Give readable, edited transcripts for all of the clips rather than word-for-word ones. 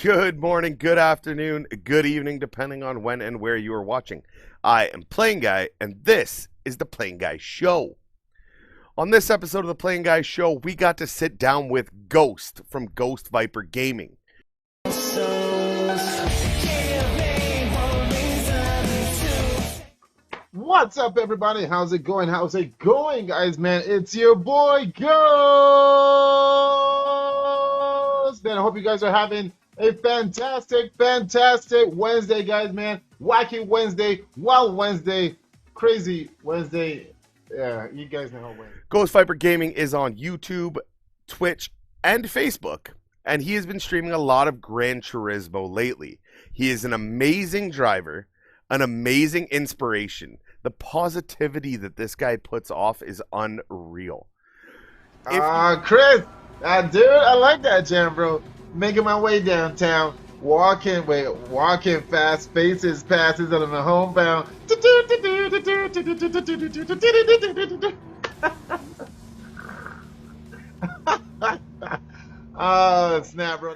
Good morning, good afternoon, good evening, depending on when and where you are watching. I am PlainGuy, and this is the PlainGuy Show. On this episode of the PlainGuy Show, we got to sit down with Ghost from GhostViper Gaming. What's up, everybody? How's it going? How's it going, guys, man? It's your boy, Ghost! Man, I hope you guys are having a fantastic Wednesday, guys, man. Wacky Wednesday, Wild Wednesday, Crazy Wednesday. Yeah, you guys know how it went. GhostViper Gaming is on YouTube, Twitch, and Facebook, and he has been streaming a lot of Gran Turismo lately. He is an amazing driver, an amazing inspiration. The positivity that this guy puts off is unreal. Chris, dude, I like that jam, bro. Making my way downtown, walking fast, faces, passes on my homebound. Oh, snap, bro.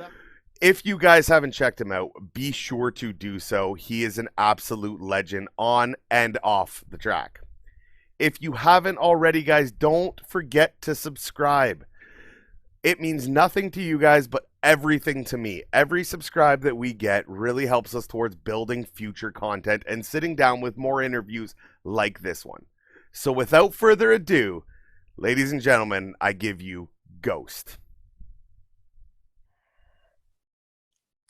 If you guys haven't checked him out, be sure to do so. He is an absolute legend on and off the track. If you haven't already, guys, don't forget to subscribe. It means nothing to you guys, but everything to me. Every subscribe that we get really helps us towards building future content and sitting down with more interviews like this one. So without further ado, ladies and gentlemen, I give you Ghost.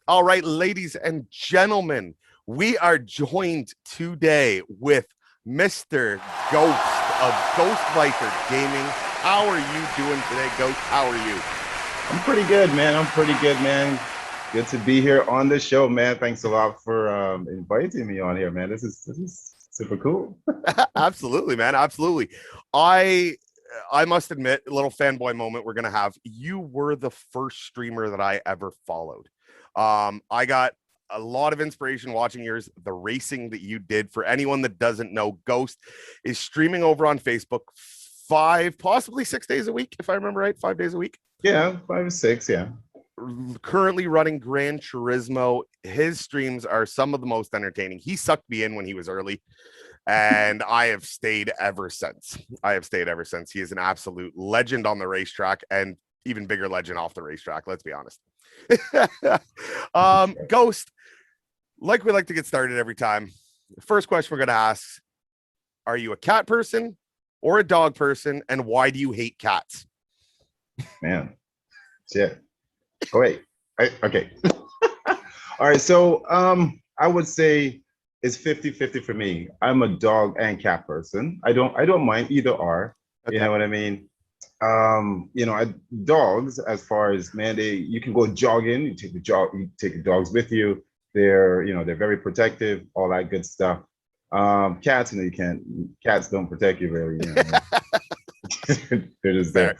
All right, ladies and gentlemen, we are joined today with Mr. Ghost of GhostViper Gaming. How are you doing today, Ghost? How are you? I'm pretty good, man. Good to be here on the show, man. Thanks a lot for inviting me on here, man. This is super cool. Absolutely, man. Absolutely. I must admit, a little fanboy moment we're gonna have. You were the first streamer that I ever followed. I got a lot of inspiration watching the racing that you did. For anyone that doesn't know, Ghost is streaming over on Facebook 5, possibly 6 days a week, if I remember right. 5 days a week. Yeah, 5 or 6, yeah. Currently running Gran Turismo. His streams are some of the most entertaining. He sucked me in when he was early, and I have stayed ever since. He is an absolute legend on the racetrack, and even bigger legend off the racetrack, let's be honest. Ghost, like we like to get started every time. The first question we're going to ask, are you a cat person or a dog person, and why do you hate cats? Man, shit. Oh, wait. Okay. All right, so I would say it's 50-50 for me. I'm a dog and cat person. I don't mind either or. Okay. You know what I mean? Dogs, as far as, man, you can go jogging, you take the dogs with you. They're very protective, all that good stuff. Cats, cats don't protect you really. They're just there.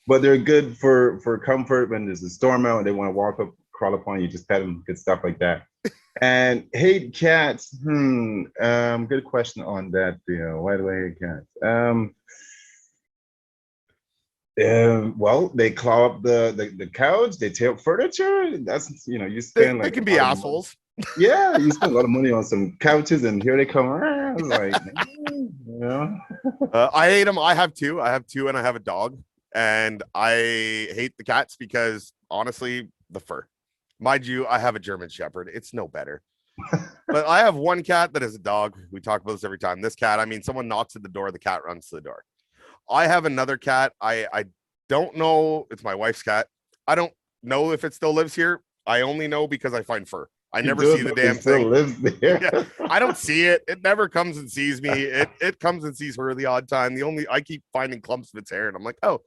But they're good for comfort when there's a storm out and they want to crawl upon you, just pet them, good stuff like that. And hate cats, good question on that. Why do I hate cats? Well, they claw up the couch, they tear up furniture. That's you spend they can be assholes. Yeah, you spend a lot of money on some couches, and here they come. I hate them. I have two, and I have a dog, and I hate the cats because honestly, the fur. Mind you, I have a German Shepherd. It's no better. But I have one cat that is a dog. We talk about this every time. This cat, someone knocks at the door, the cat runs to the door. I have another cat. I don't know. It's my wife's cat. I don't know if it still lives here. I only know because I find fur. I never see the damn thing. Lives there. Yeah, I don't see it. It never comes and sees me. It comes and sees her the odd time. I keep finding clumps of its hair, and I'm like, oh,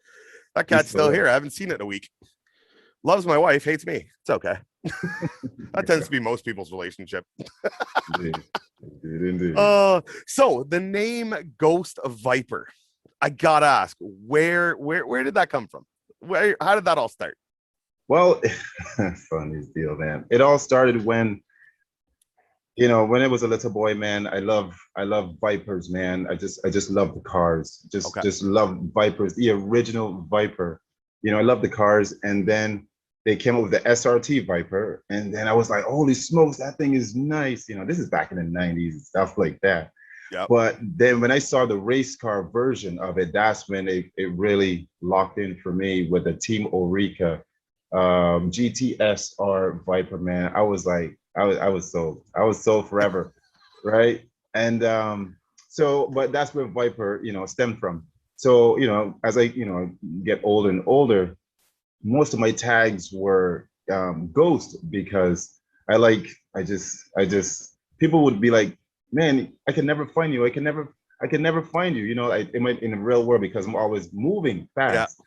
that cat's still here. I haven't seen it in a week. Loves my wife, hates me. It's okay. That tends to be most people's relationship. Indeed. So the name GhostViper. I gotta ask, where did that come from? How did that all start? Well, funny deal, man. It all started when when it was a little boy, man. I love Vipers, man. I just love the cars. Just love Vipers, the original Viper. I love the cars. And then they came up with the SRT Viper, and then I was like, holy smokes, that thing is nice. You know, this is back in the 90s and stuff like that. Yep. But then when I saw the race car version of it, that's when it really locked in for me with the Team Orica GTSR Viper, man. I was like, I was sold forever, right? And so, but that's where Viper, you know, stemmed from. So, you know, as I, you know, get older and older, most of my tags were ghost, because I just people would be like, man, I can never find you. I can never find you, you know, in the real world, because I'm always moving fast. Yeah.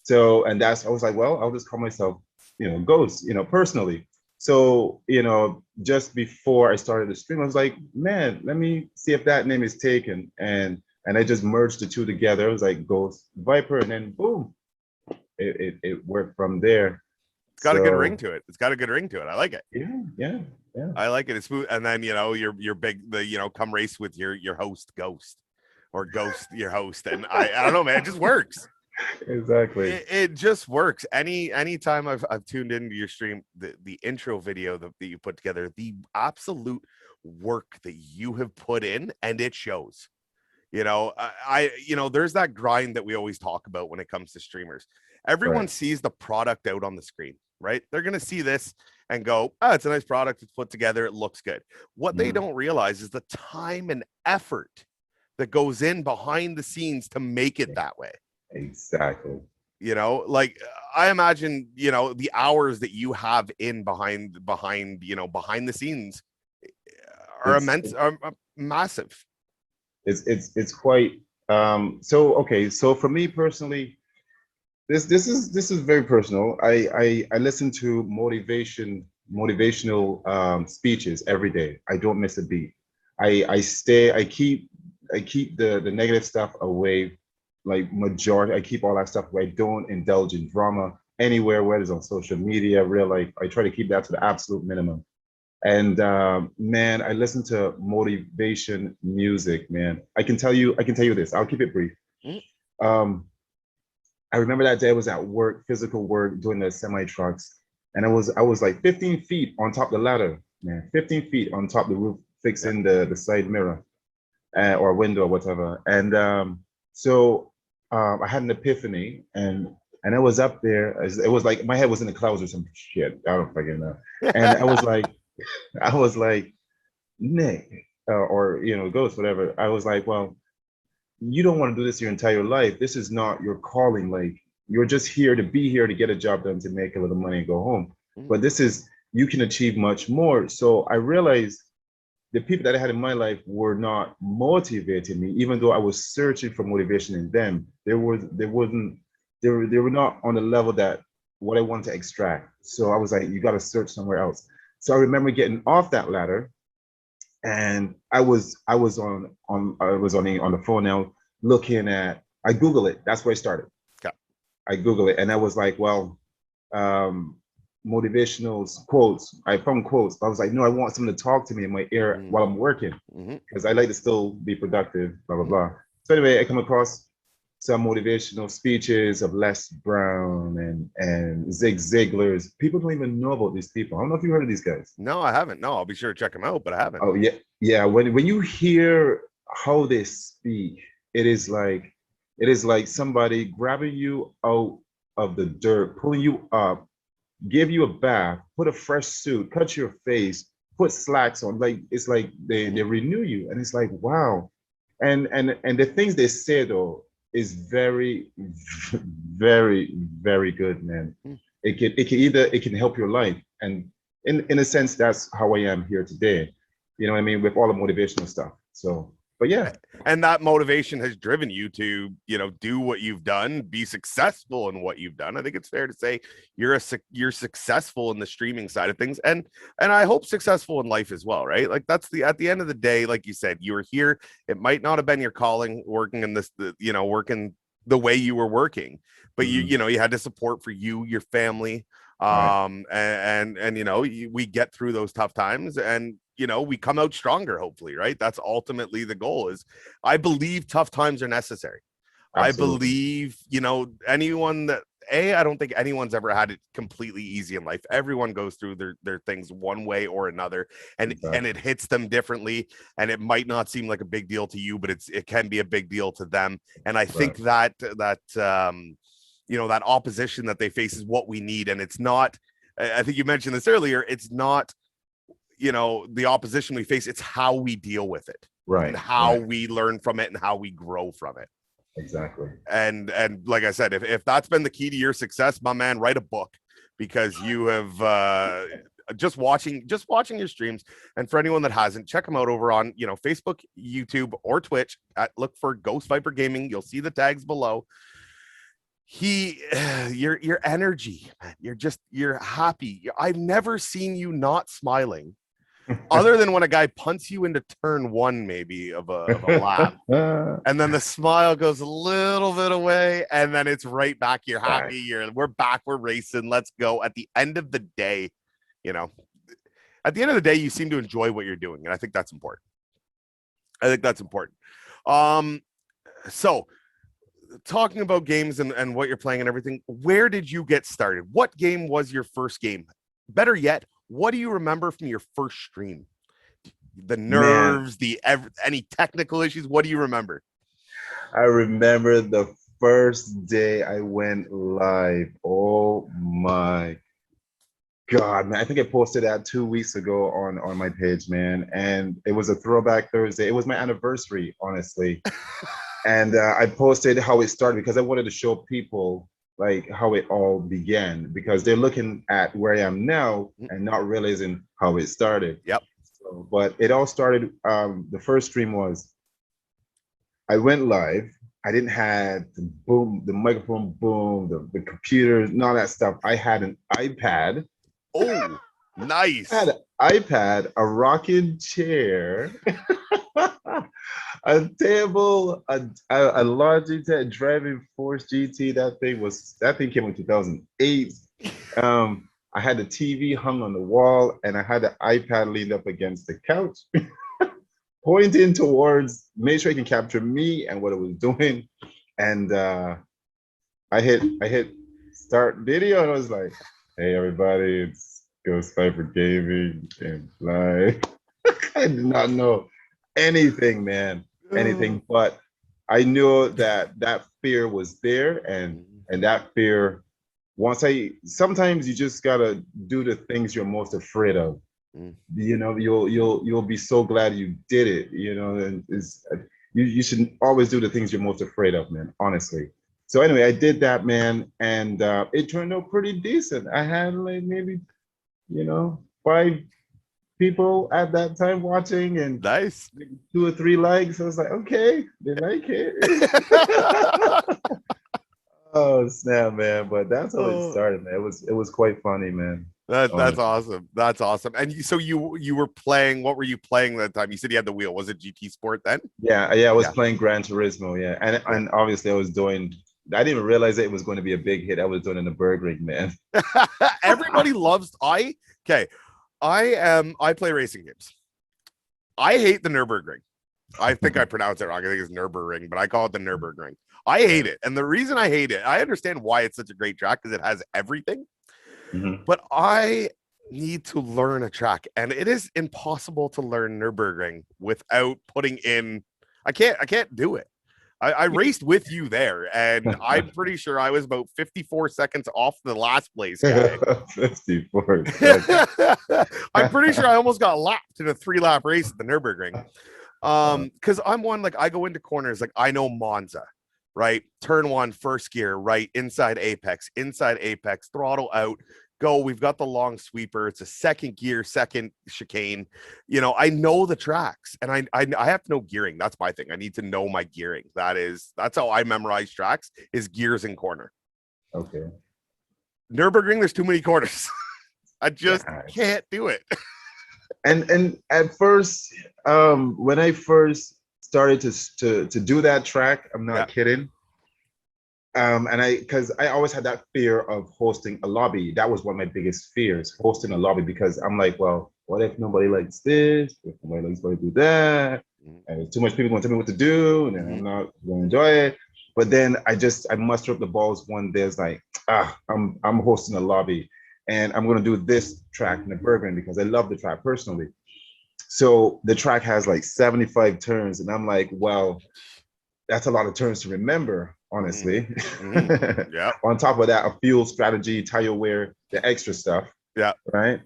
So, and I was like, well, I'll just call myself, you know, ghost, you know, personally. So, you know, just before I started the stream, I was like, man, let me see if that name is taken. And I just merged the two together. It was like Ghost Viper, and then boom, it worked from there. It's got a good ring to it. It's got a good ring to it. I like it. Yeah. I like it. It's smooth. And then, you know, your big, you know, come race with your host Ghost, or Ghost your host. And I don't know, man, it just works. Exactly. It just works. Anytime I've tuned into your stream, the intro video that you put together, the absolute work that you have put in, and it shows. You know, you know, there's that grind that we always talk about when it comes to streamers. Everyone sees the product out on the screen, right? They're going to see this and go, oh, it's a nice product. It's put together. It looks good. What they don't realize is the time and effort that goes in behind the scenes to make it that way. Exactly. You know, like I imagine, you know, the hours that you have in behind, you know, behind the scenes are immense, are massive. It's quite so okay. So for me personally, this is very personal. I listen to motivational speeches every day. I don't miss a beat. I keep the negative stuff away, like majority. I keep all that stuff away. I don't indulge in drama anywhere, whether it's on social media, real life. I try to keep that to the absolute minimum. And man, I listen to motivation music, man. I can tell you this. I'll keep it brief. I remember that day I was at work, physical work, doing the semi trucks, and I was like 15 feet on top of the ladder, man. 15 feet on top of the roof, fixing the side mirror or window or whatever. And so I had an epiphany, and I was up there. It was like my head was in the clouds or some shit. I don't fucking know. And I was like, Nick, or you know, Ghost, whatever. I was like, well, you don't want to do this your entire life. This is not your calling. Like, you're just here to be here to get a job done, to make a little money and go home. But this is, you can achieve much more. So I realized the people that I had in my life were not motivating me, even though I was searching for motivation in them. They were not on the level that what I want to extract. So I was like, you got to search somewhere else. So I remember getting off that ladder, and I was on the phone now, looking at, I Google it. That's where I started. Okay. I Google it, and I was like, well, motivational quotes. I found quotes. I was like, no, I want someone to talk to me in my ear while I'm working, because I like to still be productive, blah, blah, blah. So anyway, I come across some motivational speeches of Les Brown and Zig Ziglar's. People don't even know about these people. I don't know if you heard of these guys. No, I haven't. No, I'll be sure to check them out, but I haven't. Oh yeah, yeah. When you hear how they speak, it is like somebody grabbing you out of the dirt, pulling you up, give you a bath, put a fresh suit, cut your face, put slacks on. Like, it's like they renew you, and it's like, wow. And the things they say though is very, very, very good, man. It can help your life, and in a sense, that's how I am here today. You know what I mean, with all the motivational stuff. So, but yeah. And that motivation has driven you to, you know, do what you've done, be successful in what you've done. I think it's fair to say you're successful in the streaming side of things, and I hope successful in life as well, right? Like, that's at the end of the day, like you said, you were here. It might not have been your calling, working in this, you know, working the way you were working, but you know, you had to support for you, your family, and you know, we get through those tough times, and you know, we come out stronger, hopefully, right? That's ultimately the goal. Is, I believe tough times are necessary. Absolutely. I believe, you know, anyone that I don't think anyone's ever had it completely easy in life. Everyone goes through their things one way or another, and it hits them differently. And it might not seem like a big deal to you, but it can be a big deal to them. And I think that that opposition that they face is what we need. And it's not. I think you mentioned this earlier. It's not the opposition we face. It's how we deal with it, and how we learn from it, and how we grow from it. Exactly. And like I said, if that's been the key to your success, my man, write a book, because you have just watching your streams. And for anyone that hasn't, check them out over on Facebook, YouTube, or Twitch. Look for GhostViper Gaming. You'll see the tags below. Your energy, man, you're happy. I've never seen you not smiling. Other than when a guy punts you into turn one, maybe of a lap, and then the smile goes a little bit away, and then it's right back. You're happy. We're back. We're racing. Let's go. At the end of the day, you seem to enjoy what you're doing, and I think that's important. So talking about games and what you're playing and everything, where did you get started? What game was your first game? Better yet, what do you remember from your first stream? The nerves, any technical issues? What do you remember? I remember the first day I went live. Oh my God, man. I think I posted that 2 weeks ago on my page, man. And it was a throwback Thursday. It was my anniversary, honestly. And I posted how it started because I wanted to show people like how it all began, because they're looking at where I am now and not realizing how it started. Yep. So, but it all started, the first stream was, I went live. I didn't have the microphone boom, the computers, and all that stuff. I had an iPad. Oh, nice. I had an iPad, a rocking chair, a table, a Logitech Driving Force GT. That thing came in 2008. I had the TV hung on the wall, and I had the iPad leaned up against the couch, pointing towards, make sure it can capture me and what it was doing. And I hit start video, and I was like, "Hey everybody, it's GhostViper Gaming and live." I did not know anything, man. Anything, but I knew that fear was there, and that fear, sometimes you just gotta do the things you're most afraid of. You'll be so glad you did it, and you should always do the things you're most afraid of, man, honestly. So anyway, I did that, man, and it turned out pretty decent. I had like maybe 5 people at that time watching, and nice 2 or 3 likes. I was like, okay, they like it. Oh snap, man! But that's how it started, man. It was quite funny, man. That's awesome. That's awesome. And so you were playing. What were you playing that time? You said you had the wheel. Was it GT Sport then? Yeah. I was playing Gran Turismo. Yeah, and obviously I was doing. I didn't even realize it was going to be a big hit. I was doing in the Nürburgring, man. Everybody loves. I play racing games. I hate the Nürburgring. I think I pronounce it wrong. I think it's Nürburgring, but I call it the Nürburgring. I hate it. And the reason I hate it, I understand why it's such a great track, because it has everything. But I need to learn a track, and it is impossible to learn Nürburgring without putting in. I can't do it. I raced with you there, and I'm pretty sure I was about 54 seconds off the last place guy. 54 I'm pretty sure I almost got lapped in a 3-lap race at the Nürburgring. Because I'm one, like, I go into corners, like, I know Monza, right? Turn 1, first gear, right, inside apex, throttle out, go. We've got the long sweeper. It's a second gear, second chicane. I know the tracks, and I have to know gearing. That's my thing. I need to know my gearing. That's how I memorize tracks, is gears in corner. Okay. Nürburgring, there's too many corners. I just can't do it. And at first, when I first started to do that track, I'm not kidding. Because I always had that fear of hosting a lobby. That was one of my biggest fears, hosting a lobby, because I'm like, well, what if nobody likes this? If nobody likes to do that? And too much people going to tell me what to do, and then I'm not going to enjoy it. But then I muster up the balls one day. It's like, I'm hosting a lobby and I'm gonna do this track in the Bergman because I love the track personally. So the track has like 75 turns, and I'm like, well, that's a lot of turns to remember, honestly. Yeah. On top of that, a fuel strategy, tire wear, the extra stuff. Yeah. Right.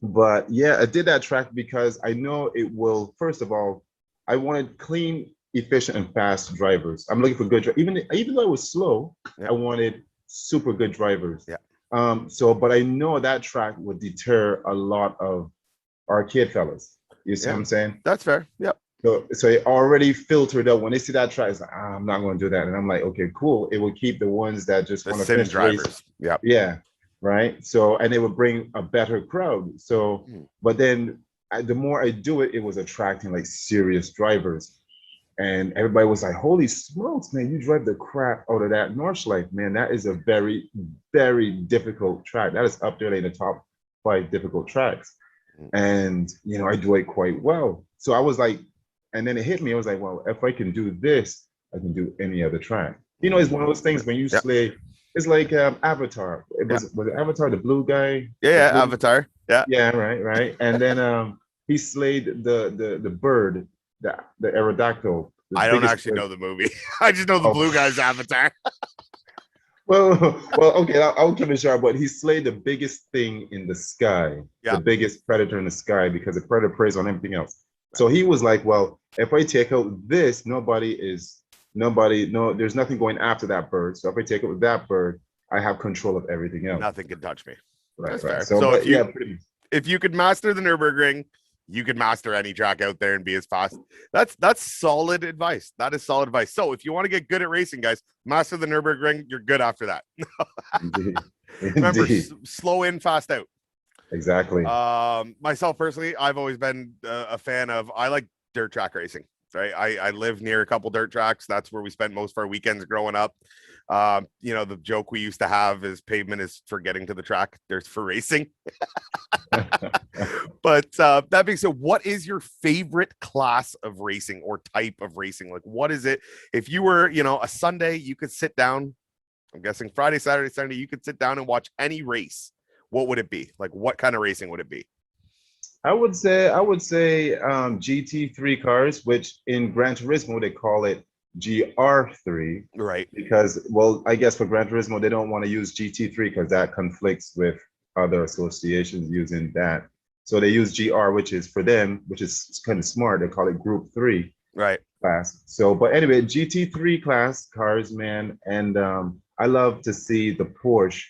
But yeah, I did that track because I know it will. First of all, I wanted clean, efficient, and fast drivers. I'm looking for good, even though it was slow, I wanted super good drivers. Yeah. But I know that track would deter a lot of our kid fellas. You see what I'm saying? That's fair. Yep. So it already filtered out when they see that track. It's like, I'm not going to do that, and I'm like, okay, cool. It will keep the ones that just want to finish drivers. Yeah. Yeah. Right. So, and it would bring a better crowd. So, but then the more I do it, it was attracting like serious drivers. And everybody was like, holy smokes, man, you drive the crap out of that Nordschleife, man. That is a very, very difficult track. That is up there in the top 5 difficult tracks. And, you know, I do it quite well. So I was like, and then it hit me. I was like, well, if I can do this, I can do any other track. You know, it's one of those things when you slay. It's like Avatar. Was it Avatar, the blue guy? Yeah, Avatar. Yeah. Yeah, right. And then he slayed the bird, the Aerodactyl. I don't actually know the movie. I just know the blue guy's Avatar. well, okay, I'll keep it short, but he slayed the biggest thing in the sky, the biggest predator in the sky, because the predator preys on everything else. So he was like, well, if I take out this, there's nothing going after that bird. So if I take out that bird, I have control of everything else. Nothing can touch me. Right. So if you could master the Nürburgring, you could master any track out there and be as fast. That's solid advice. That is solid advice. So if you want to get good at racing, guys, master the Nürburgring. You're good after that. Indeed. Remember, slow in, fast out. Exactly. Myself personally, I've always been a fan of. I like dirt track racing. Right. I live near a couple dirt tracks. That's where we spent most of our weekends growing up. You know, the joke we used to have is pavement is for getting to the track, there's for racing. But that being said, what is your favorite class of racing or type of racing? Like, what is it? If you were, you know, a Sunday, you could sit down. I'm guessing Friday, Saturday, Sunday, you could sit down and watch any race. What would it be? Like, what kind of racing would it be? I would say GT3 cars, which in Gran Turismo they call it GR3, right? Because, well, I guess for Gran Turismo they don't want to use GT3 because that conflicts with other associations using that. So they use GR, which is for them, which is kind of smart. They call it Group 3 class. So, but anyway, GT3 class cars, man, and I love to see the Porsche,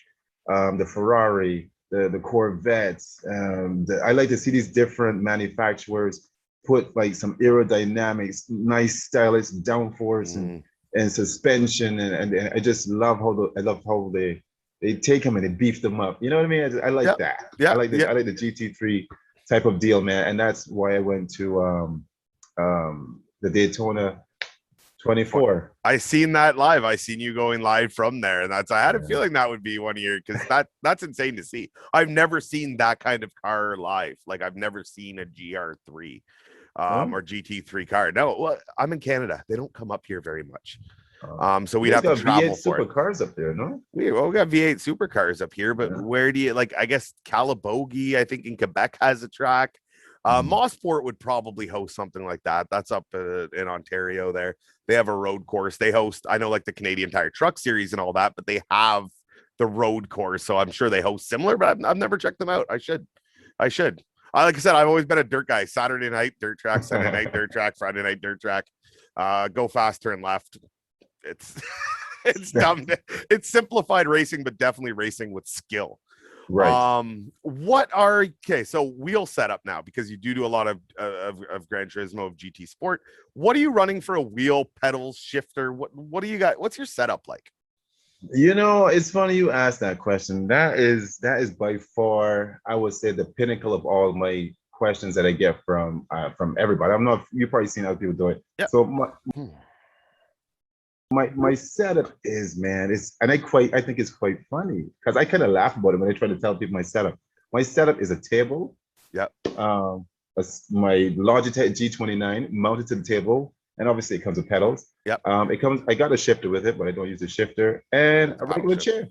the Ferrari, the Corvettes. I like to see these different manufacturers put like some aerodynamics, nice stylish downforce and suspension, and I just love how they take them and they beef them up. You know what I mean? I like that. I like the GT3 type of deal, man, and that's why I went to the Daytona 24. I seen that live. I seen you going live from there, and I had a feeling that would be one of your, because that's insane to see. I've never seen that kind of car live. Like, I've never seen a GR3 or GT3 car. No, well, I'm in Canada. They don't come up here very much. So we'd have to travel V8 for it. supercars up there, no? We got V8 supercars up here, but where do you, like, I guess Calabogie, I think in Quebec has a track. Mosport would probably host something like that. That's up in Ontario there. They have a road course. They host, I know, like the Canadian Tire Truck Series and all that, but they have the road course. So I'm sure they host similar, but I've never checked them out. I should. Like I said, I've always been a dirt guy. Saturday night, dirt track. Sunday night, dirt track. Friday night, dirt track. Go fast, turn left. It's dumb. It's simplified racing, but definitely racing with skill. Right. So wheel setup now, because you do a lot of Gran Turismo, of GT Sport. What are you running for a wheel, pedals, shifter? What do you got? What's your setup like? You know, it's funny you asked that question. That is by far, I would say, the pinnacle of all my questions that I get from everybody. I don't know if you've probably seen other people do it. Yeah. So my setup is, man, I think it's quite funny because I kind of laugh about it when I try to tell people my setup. My setup is a table. Yep. My Logitech G29 mounted to the table and obviously it comes with pedals. Yep. It comes. I got a shifter with it, but I don't use a shifter, and a regular chair.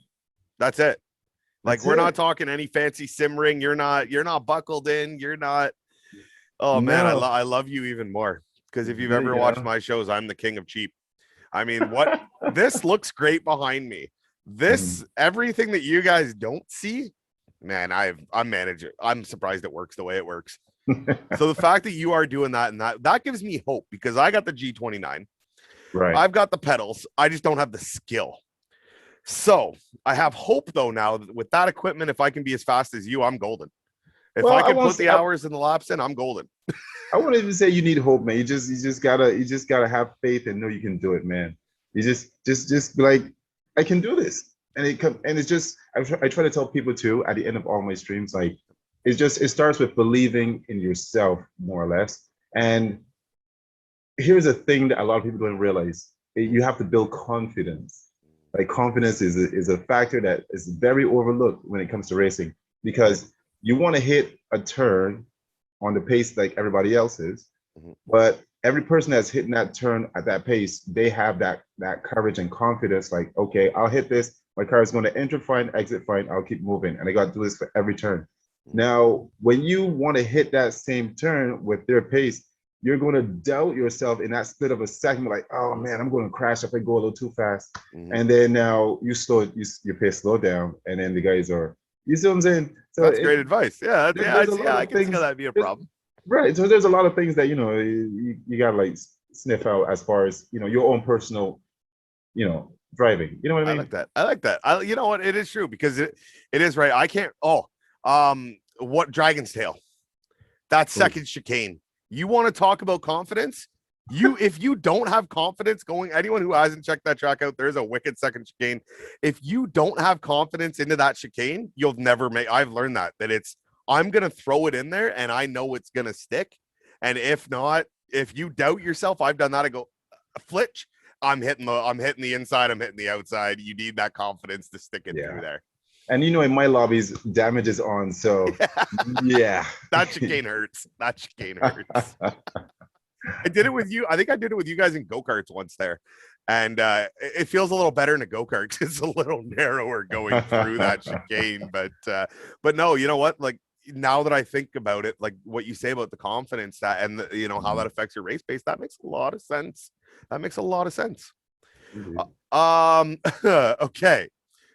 That's it. Like, That's we're it. not talking any fancy sim ring. You're not buckled in. You're not. Oh man, No. I love you even more, because if you've ever Yeah. watched my shows, I'm the king of cheap. I mean, what this looks great behind me. This everything that you guys don't see, man. I'm managing. I'm surprised it works the way it works. So the fact that you are doing that, and that gives me hope, because I got the G29. Right. I've got the pedals. I just don't have the skill. So I have hope though now that with that equipment, if I can be as fast as you, I'm golden. If Well, I can won't put the say- hours in the laps in, I'm golden. I wouldn't even say you need hope, man. You just gotta have faith and know you can do it, man. You just be like, I can do this, and it's just I try to tell people too at the end of all my streams, like it starts with believing in yourself more or less. And here's a thing that a lot of people don't realize: you have to build confidence. Like confidence is a factor that is very overlooked when it comes to racing, because you want to hit a turn on the pace like everybody else is, but every person that's hitting that turn at that pace, they have that courage and confidence. Like, okay, I'll hit this. My car is going to enter fine, exit fine. I'll keep moving, and I got to do this for every turn. Now, when you want to hit that same turn with their pace, you're going to doubt yourself in that split of a second. Like, oh man, I'm going to crash if I go a little too fast. And then now your pace slow down, and then the guys are, you see what I'm saying? So that's great advice. Yeah, I can see how that'd be a problem. Right. So there's a lot of things that you gotta like sniff out as far as your own personal, driving. You know what I mean? I like that. You know what? It is true, because it is right. I can't. What Dragon's Tail? That second chicane. You want to talk about confidence? If you don't have confidence going, anyone who hasn't checked that track out, there's a wicked second chicane. If you don't have confidence into that chicane, you'll never make. I've learned that I'm gonna throw it in there, and I know it's gonna stick. And if not, if you doubt yourself, I've done that. I go, flitch. I'm hitting the inside. I'm hitting the outside. You need that confidence to stick it through there. And in my lobbies, damage is on. So yeah, that chicane hurts. That chicane hurts. I did it with you. I think I did it with you guys in go-karts once there. And it feels a little better in a go-kart. It's a little narrower going through that chicane. But no, you know what? Like, now that I think about it, like what you say about the confidence that, and how that affects your race pace, that makes a lot of sense. Okay.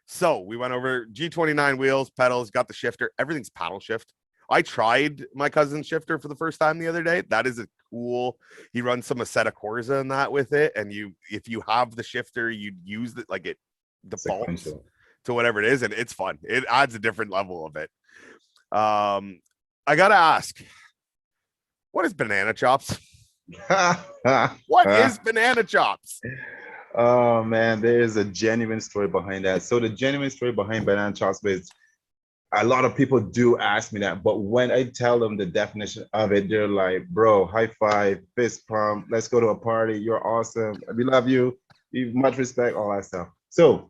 So we went over G29 wheels, pedals, got the shifter. Everything's paddle shift. I tried my cousin's shifter for the first time the other day. That is a cool. He runs some Assetto Corsa and that with it. And if you have the shifter, you use it like it defaults to whatever it is, and it's fun. It adds a different level of it. I gotta ask, what is banana chops? What is banana chops? Oh man, there is a genuine story behind that. So the genuine story behind banana chops is, a lot of people do ask me that, but when I tell them the definition of it, they're like, bro, high five, fist pump, let's go to a party, you're awesome, we love you, much respect, all that stuff. So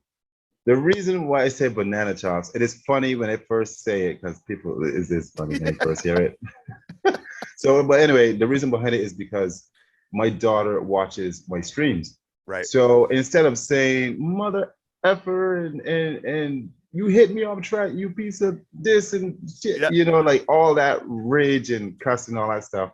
the reason why I say banana chops, it is funny when I first say it, because people, is this funny when I first hear it? So, but anyway, the reason behind it is because my daughter watches my streams. Right. So instead of saying mother effer and you hit me off track, you piece of this and shit, like all that rage and cussing, all that stuff.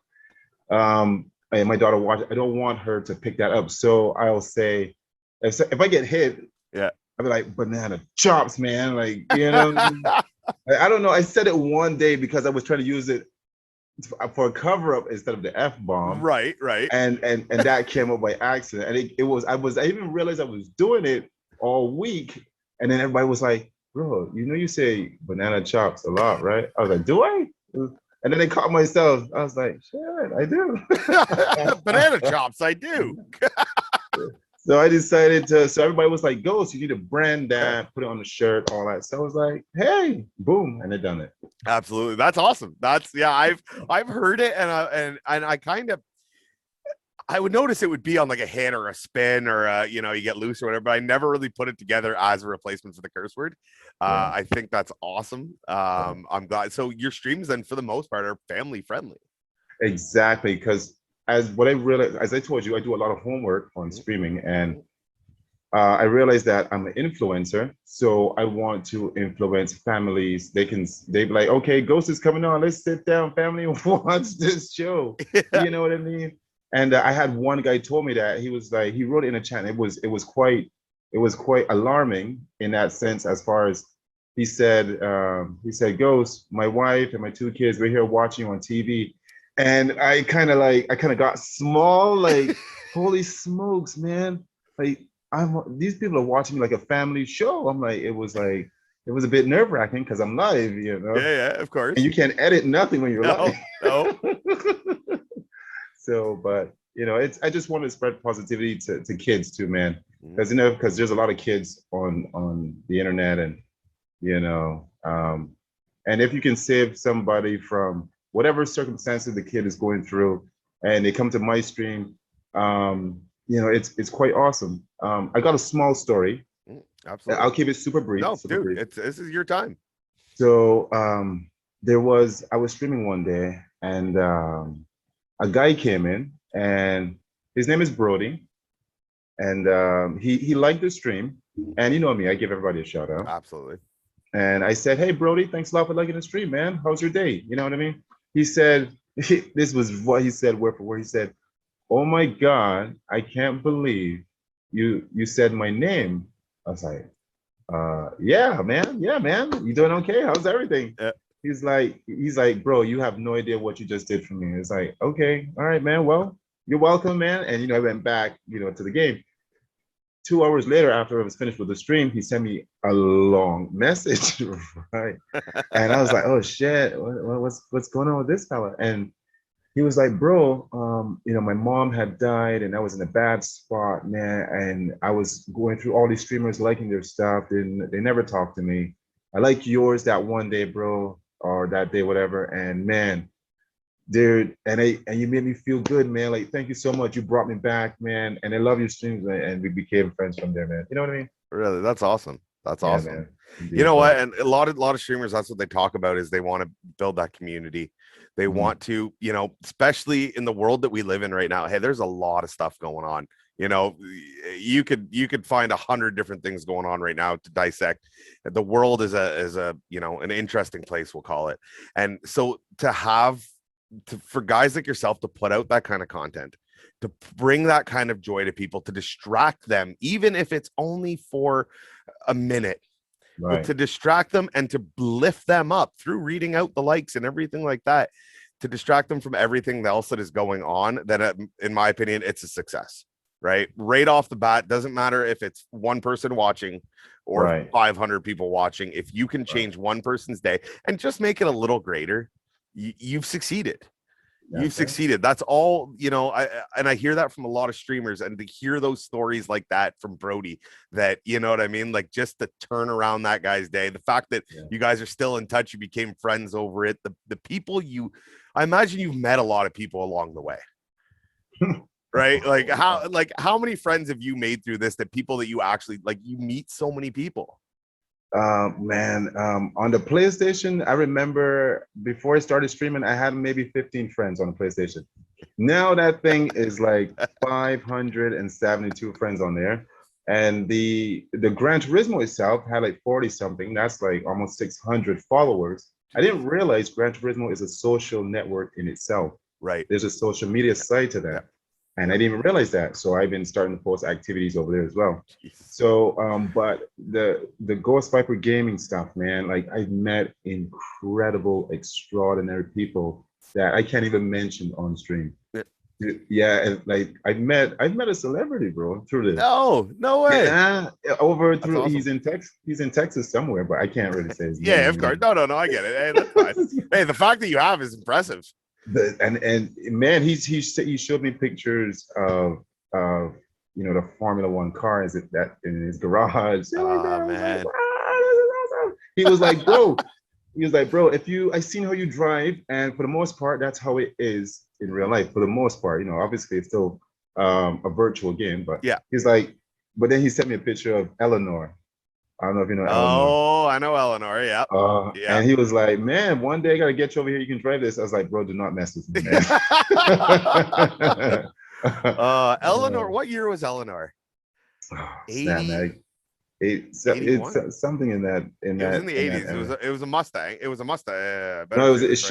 And my daughter watches. I don't want her to pick that up. So I'll say, if I get hit, I'll be like, banana chops, man. Like, I don't know. I said it one day because I was trying to use it for a cover up instead of the F-bomb. Right. And that came up by accident. And I even realized I was doing it all week. And then everybody was like, bro, you say banana chops a lot, right? I was like, do I? And then I caught myself. I was like, shit, I do. Banana chops, I do. So I decided so everybody was like, Ghost, you need to brand that, put it on the shirt, all that. So I was like, hey, boom, and I done it. Absolutely. That's awesome. I've heard it, and I kind of, I would notice it would be on like a hit or a spin or you get loose or whatever, but I never really put it together as a replacement for the curse word. I think that's awesome. I'm glad. So your streams then, for the most part, are family friendly. Exactly, because as what I realized, as I told you, I do a lot of homework on streaming, and I realized that I'm an influencer, so I want to influence families. They be like, okay, Ghost is coming on. Let's sit down, family, and watch this show. Yeah. You know what I mean? And I had one guy told me that he was like, he wrote it in a chat. And it was quite alarming in that sense, as far as he said, Ghost, my wife and my two kids, we're here watching you on TV. And I kind of got small, like, holy smokes, man. Like, these people are watching me like a family show. I'm like, it was a bit nerve-wracking because I'm live, you know. Yeah, of course. And you can't edit nothing when you're live. No. So, but you know, I just want to spread positivity to kids too, man. Because there's a lot of kids on the internet, and you know, and if you can save somebody from whatever circumstances the kid is going through, and they come to my stream, you know, it's quite awesome. I got a small story. Absolutely. I'll keep it super brief. No, super dude, brief. this is your time. So I was streaming one day, and a guy came in, and his name is Brody, and he liked the stream, and you know me, I give everybody a shout out. Absolutely. And I said, hey, Brody, thanks a lot for liking the stream, man. How's your day? You know what I mean? He said, this was what he said word for word. He said, oh my God, I can't believe you said my name. I was like, yeah, man. You doing okay? How's everything? He's like, bro, you have no idea what you just did for me. It's like, okay, all right, man. Well, you're welcome, man. And you know, I went back, you know, to the game. 2 hours later, after I was finished with the stream, he sent me a long message, right? And I was like, oh shit, what's going on with this fella? And he was like, bro, you know, my mom had died, and I was in a bad spot, man. And I was going through all these streamers liking their stuff, and they never talked to me. I like yours that one day, bro, or that day, whatever. And man, dude, and you made me feel good, man. Like, thank you so much. You brought me back, man. And I love your streams, and we became friends from there, man. You know what I mean? Really, that's awesome. That's awesome. Man. You know what? And a lot of streamers, that's what they talk about, is they want to build that community. They want to, you know, especially in the world that we live in right now. Hey, there's a lot of stuff going on. You know, you could find 100 different things going on right now to dissect. The world is a you know, an interesting place, we'll call it. And so for guys like yourself to put out that kind of content, to bring that kind of joy to people, to distract them, even if it's only for a minute, right, but to distract them and to lift them up through reading out the likes and everything like that, to distract them from everything else that is going on, then in my opinion, it's a success, right off the bat. Doesn't matter if it's one person watching or 500 people watching. If you can change one person's day and just make it a little greater, you've succeeded. You've succeeded. That's all, you know. I hear that from a lot of streamers, and to hear those stories like that from Brody, that, you know what I mean, like, just to turn around that guy's day, the fact that you guys are still in touch, you became friends over it, the people I imagine you've met a lot of people along the way. Right? Like how many friends have you made through this, that people that you actually, like, you meet so many people? Man, on the PlayStation, I remember before I started streaming, I had maybe 15 friends on the PlayStation. Now that thing is like 572 friends on there. And the Gran Turismo itself had like 40 something. That's like almost 600 followers. I didn't realize Gran Turismo is a social network in itself. Right. There's a social media side to that. Yeah. And I didn't even realize that. So I've been starting to post activities over there as well. So, but the GhostViper Gaming stuff, man, like, I've met incredible, extraordinary people that I can't even mention on stream. Yeah, and like I've met a celebrity, bro, through this. No way. Yeah, over through. Awesome. He's in Texas somewhere, but I can't really say his name. Yeah, of course. No, I get it. Hey, that's fine. Hey, the fact that you have is impressive. And man, he showed me pictures of you know, the Formula One cars that in his garage. Oh, man. Like, wow, he was like, bro. I seen how you drive, and for the most part, that's how it is in real life. For the most part, you know, obviously it's still a virtual game, but yeah. He's like, but then he sent me a picture of Eleanor, I don't know if you know Eleanor. Oh, I know Eleanor. Yeah. Yeah. And he was like, man, one day I gotta get you over here. You can drive this. I was like, bro, do not mess with me, man. Eleanor, what year was Eleanor? Snap, 80, man. 81? It's something in that It was in the 80s. era. It was a Mustang. It was a Mustang. No, it was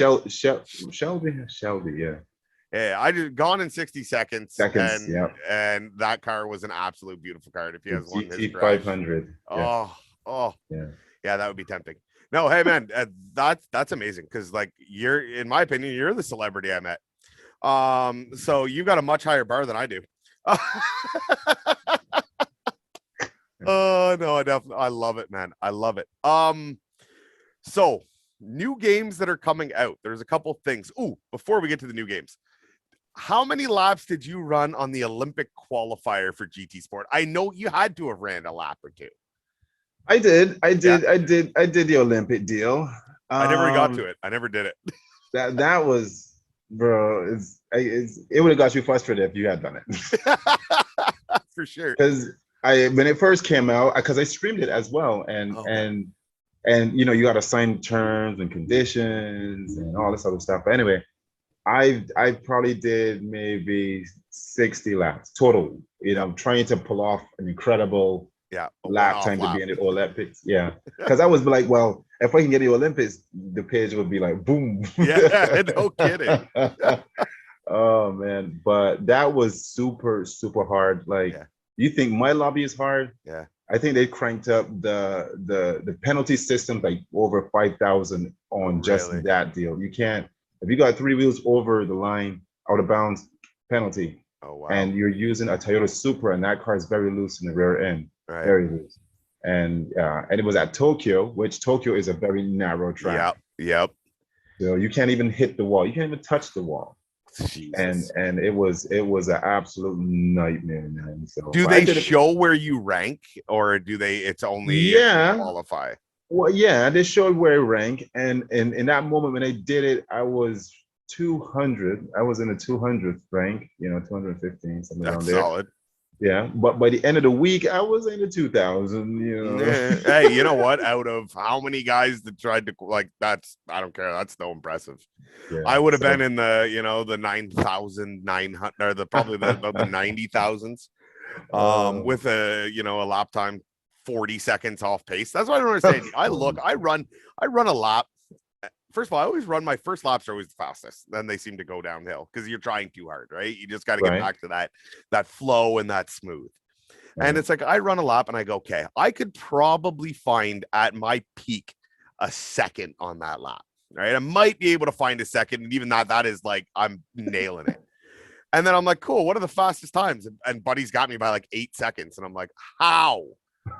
Shelby, yeah. Yeah, I just gone in 60 seconds. Seconds, yeah. And that car was an absolute beautiful car. If he has one in his GT 500. Yeah. Oh, yeah. Yeah, that would be tempting. No, hey man, that's amazing because like you're, in my opinion, you're the celebrity I met. So you got a much higher bar than I do. Oh no, I love it, man. I love it. So new games that are coming out. There's a couple things. Ooh, before we get to the new games, how many laps did you run on the Olympic qualifier for GT Sport? I know you had to have ran a lap or two. I did the Olympic deal. I never got to it. I never did it. That was, bro. It would have got you frustrated if you had done it. For sure. Because when it first came out, because I streamed it as well, and you know, you got to sign terms and conditions and all this other stuff. But anyway, I probably did maybe 60 laps total. You know, trying to pull off an incredible lap time to be in the Olympics. Yeah, because I was like, well, if I can get the Olympics, the page would be like boom. Yeah, no kidding. Oh man, but that was super hard. Like, you think my lobby is hard? Yeah, I think they cranked up the penalty system like over 5,000 on just that deal. You can't, if you got 3 wheels over the line, out of bounds, penalty. Oh wow. And you're using a Toyota Supra, and that car is very loose in the rear end. Right. Very loose. And it was at Tokyo, which Tokyo is a very narrow track. Yep. So you can't even hit the wall. You can't even touch the wall. Jesus. And it was an absolute nightmare, man. So do they show where you rank, or do they? It's only if you qualify. Well, yeah, they showed where I rank, and in that moment when I did it, I was 200. I was in the 200th rank, you know, 215, something around there. Solid. Yeah, but by the end of the week, I was in the 2000. You know. Hey, you know what? Out of how many guys that tried to I don't care. That's no impressive. Yeah, I would have been in the, you know, the 9,900 or probably about the 90,000s, with a, you know, a lap time 40 seconds off pace. That's what I don't understand. I run a lap. First of all, I always run, my first laps are always the fastest. Then they seem to go downhill because you're trying too hard, right? You just got to get back to that flow and that smooth. And it's like, I run a lap and I go, okay, I could probably find at my peak a second on that lap, right? I might be able to find a second. And even that is like, I'm nailing it. And then I'm like, cool, what are the fastest times? And Buddy's got me by like 8 seconds. And I'm like, how?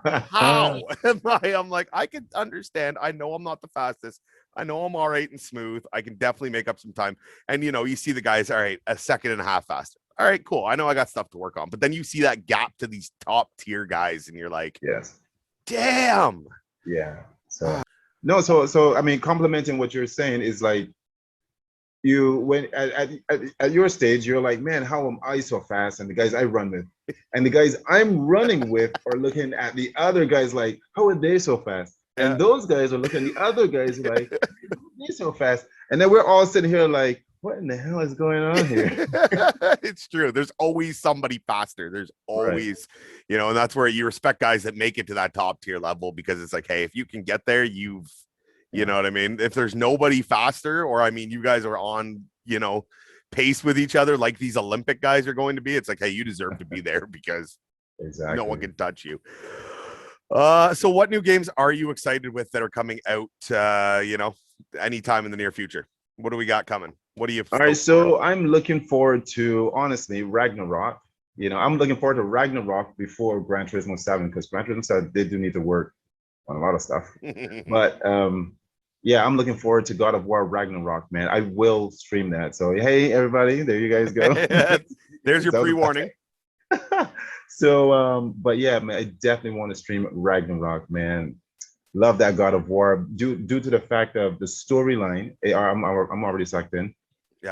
I'm like, I can understand. I know I'm not the fastest. I know I'm all right and smooth. I can definitely make up some time. And, you know, you see the guys, all right, a second and a half faster. All right, cool. I know I got stuff to work on. But then you see that gap to these top tier guys and you're like, yes, damn. Yeah. So I mean, complimenting what you're saying is like, you, when at your stage, you're like, man, how am I so fast? And the guys I run with and the guys I'm running with are looking at the other guys like, how are they so fast? And those guys are looking at the other guys like, they're so fast. And then we're all sitting here like, what in the hell is going on here? It's true. There's always somebody faster. There's always, you know, and that's where you respect guys that make it to that top tier level, because it's like, hey, if you can get there, you know what I mean? If there's nobody faster, or I mean, you guys are on, you know, pace with each other like these Olympic guys are going to be, it's like, hey, you deserve to be there because no one can touch you. So what new games are you excited with that are coming out, you know, anytime in the near future? What do we got coming? What do you? All right, so I'm looking forward to, honestly, Ragnarok. You know, I'm looking forward to Ragnarok before Gran Turismo 7, because Gran Turismo 7, they do need to work on a lot of stuff. But yeah, I'm looking forward to God of War Ragnarok, man. I will stream that. So hey, everybody, there you guys go. There's your pre-warning. So but yeah, man, I definitely want to stream Ragnarok, man. Love that God of War due to the fact of the storyline. I'm already sucked in.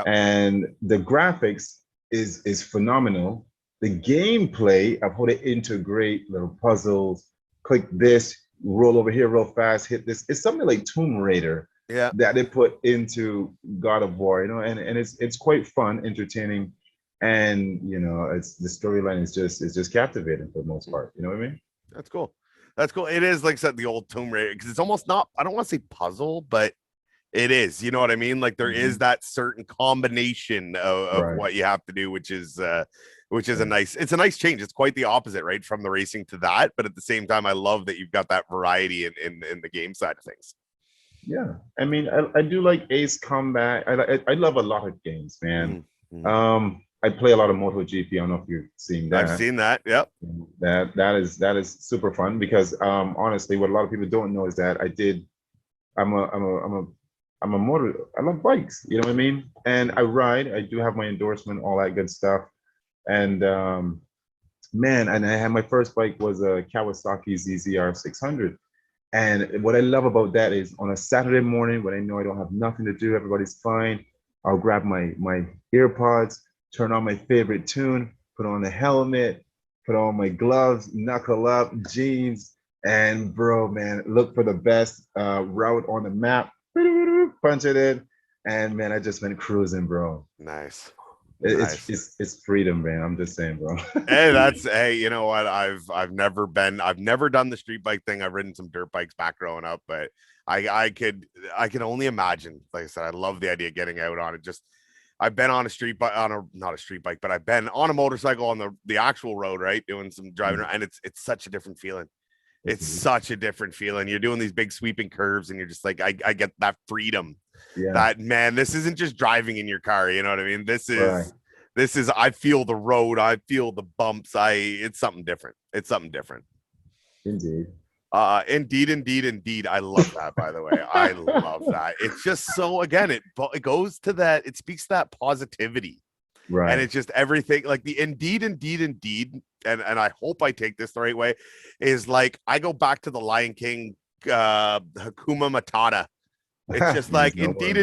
And the graphics is phenomenal. The gameplay of how they integrate little puzzles, click this, roll over here real fast, hit this. It's something like Tomb Raider Yeah. that they put into God of War, you know, and it's quite fun, entertaining, and you know, it's the storyline is just captivating for the most part. You know what I mean? That's cool. That's cool. It is like I said, the old Tomb Raider, because it's almost not, I don't want to say puzzle, but it is. You know what I mean? Like there is that certain combination of Right. what you have to do, which is a nice, it's a nice change. It's quite the opposite, right? From the racing to that. But at the same time, I love that you've got that variety in the game side of things. Yeah, I mean, I do like Ace Combat. I love a lot of games, man. I play a lot of MotoGP. I don't know if you've seen that. I've seen that. Yep. That is super fun because honestly, what a lot of people don't know is that I'm a motor. I love bikes. You know what I mean? And I ride. I do have my endorsement, all that good stuff. And man, and I had my first bike was a Kawasaki ZZR 600. And what I love about that is on a Saturday morning when I know I don't have nothing to do, everybody's fine, I'll grab my earpods, turn on my favorite tune, put on the helmet, put on my gloves, knuckle up, jeans, and bro, man, look for the best route on the map, punch it in, and man, I just went cruising, bro. Nice. It's freedom, man. I'm just saying, bro. Hey, you know what? I've never done the street bike thing. I've ridden some dirt bikes back growing up, but I can only imagine. Like I said, I love the idea of getting out on it. Just I've been on a street bike not a street bike, but I've been on a motorcycle on the actual road, right? Doing some driving, and it's such a different feeling. It's such a different feeling. You're doing these big sweeping curves, and you're just like, I get that freedom. Yeah. That, man, this isn't just driving in your car. You know what I mean? This is, I feel the road. I feel the bumps. It's something different. It's something different. Indeed. Indeed. I love that, by the way. I love that. It's just so, again, it goes to that, it speaks to that positivity. Right. And it's just everything like the indeed. And I hope I take this the right way, is like I go back to the Lion King, Hakuna Matata. It's just like indeed.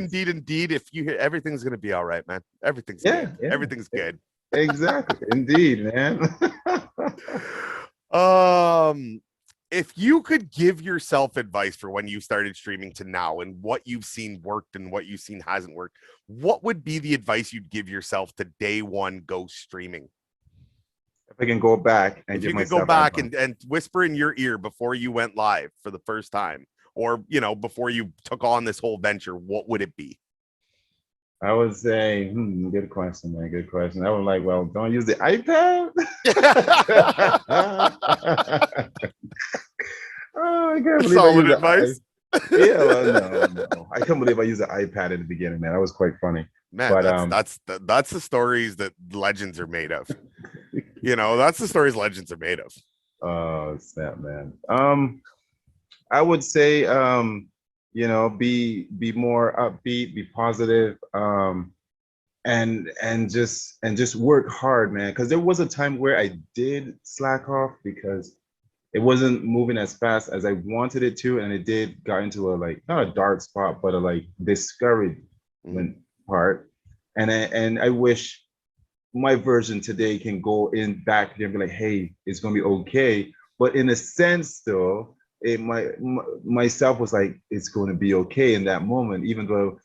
If you hear, everything's gonna be all right, man. Everything's good. Yeah. Everything's good. Exactly. Indeed, man. If you could give yourself advice for when you started streaming to now and what you've seen worked and what you've seen hasn't worked, what would be the advice you'd give yourself to day one go streaming? If I can go back and if you could go back and whisper in your ear before you went live for the first time, or before you took on this whole venture, what would it be? I would say, good question, man. Good question. I was like, well, don't use the iPad. Oh, I can't believe solid advice. Yeah, well, no. I can't believe I used the iPad in the beginning, man. That was quite funny. Man, but that's the stories that legends are made of. That's the stories legends are made of. Oh, snap, man. I would say, be more upbeat, be positive, and just work hard, man. Because there was a time where I did slack off because it wasn't moving as fast as I wanted it to, and it got into not a dark spot, but a discouragement part. And I wish my version today can go in back there and be like, hey, it's gonna be okay. But in a sense, though, myself was like, it's going to be okay in that moment, even though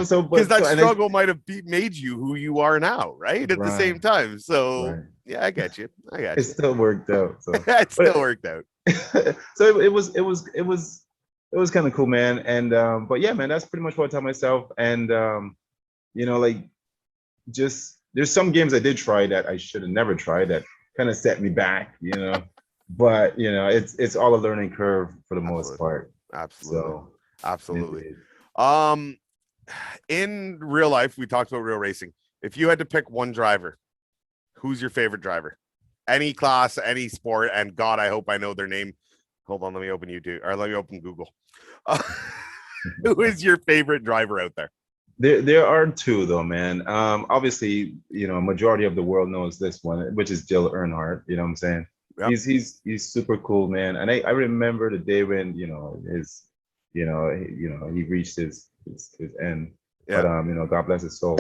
so because that struggle might have made you who you are now, right? At the same time. So yeah, I get you. It still worked out. So it still worked out. So it was kind of cool, man. And but yeah, man, that's pretty much what I tell myself. And just there's some games I did try that I should have never tried that kind of set me back, but it's all a learning curve for the most part. Absolutely. In real life, we talked about real racing. If you had to pick one driver, who's your favorite driver? Any class, any sport, and God, I hope I know their name. Hold on, let me open YouTube, or let me open Google. Who is your favorite driver out there? There are two though, man. Obviously, majority of the world knows this one, which is Dale Earnhardt. You know what I'm saying? Yep. He's super cool, man. And I remember the day when he reached his end. Yeah. But God bless his soul.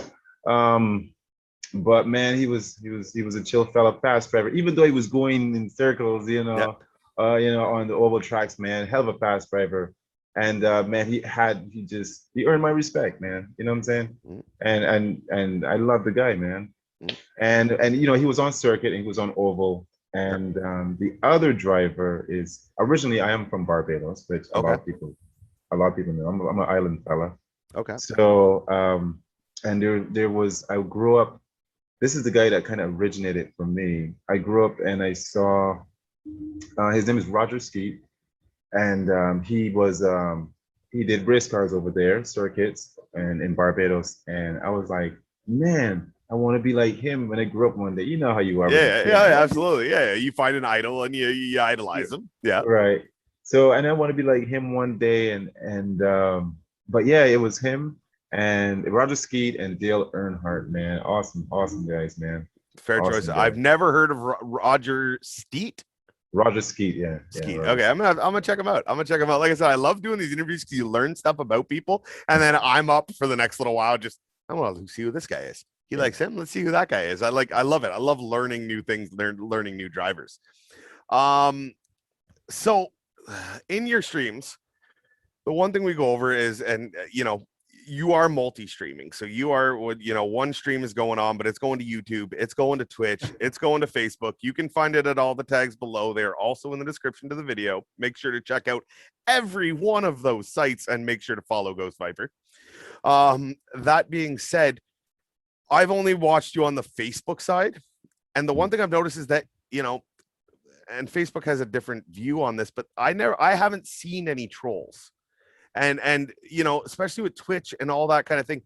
But man, he was a chill fella, fast driver. Even though he was going in circles, Yeah. on the oval tracks, man, hell of a fast driver. And man, he earned my respect, man. You know what I'm saying? Mm, And I love the guy, man. mm. And he was on circuit and he was on oval. Yeah. And the other driver is originally I am from Barbados, which Okay. a lot of people know. I'm an island fella. Okay. So and there was I grew up. This is the guy that kind of originated for me. I grew up and I saw his name is Roger Skeet, and he did race cars over there, circuits, and in Barbados. And I was like, man, I want to be like him when I grew up one day. You know how you are with the Yeah, kid. yeah, absolutely. Yeah, you find an idol and you idolize him. Yeah. Right. So, and I want to be like him one day. But yeah, it was him and Roger Skeet and Dale Earnhardt, man. Awesome, awesome guys, man. Fair choice. Awesome I've guys. never heard of Roger Steet. Roger Skeet, yeah. Skeet. Roger Okay, I'm gonna check him out. I'm gonna check him out. Like I said, I love doing these interviews because you learn stuff about people, and then I'm up for the next little while. Just I want to see who this guy is. He likes him. Let's see who that guy is. I love it. I love learning new things, learning new drivers. So in your streams, the one thing we go over is, and you are multi-streaming. So you are, one stream is going on, but it's going to YouTube, it's going to Twitch, it's going to Facebook. You can find it at all the tags below. They're also in the description to the video. Make sure to check out every one of those sites and make sure to follow GhostViper. That being said, I've only watched you on the Facebook side. And the one thing I've noticed is that, and Facebook has a different view on this, but I haven't seen any trolls. And especially with Twitch and all that kind of thing,